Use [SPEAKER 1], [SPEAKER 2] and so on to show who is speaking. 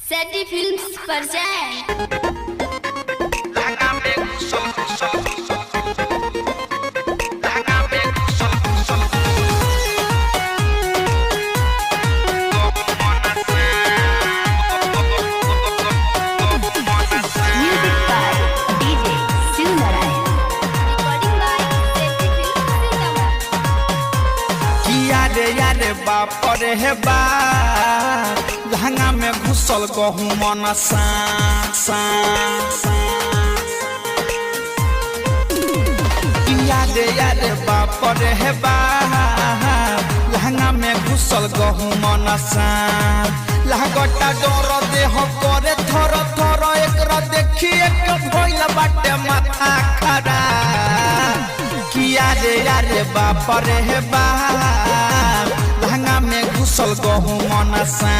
[SPEAKER 1] सेटी फिल्म्स पर जाएं।
[SPEAKER 2] यारे बाप रे हे बा लहंगा में घुसल गहूं मन सा यारे बाप रे हे बा लहंगा में घुसल गहूं मन सा लहगटा डर देह करे थर थर एकरा देखिए के भइल बाटे माथा खरा यारे बाप रे हे बा लहंगा में घुसल गहूं मन सा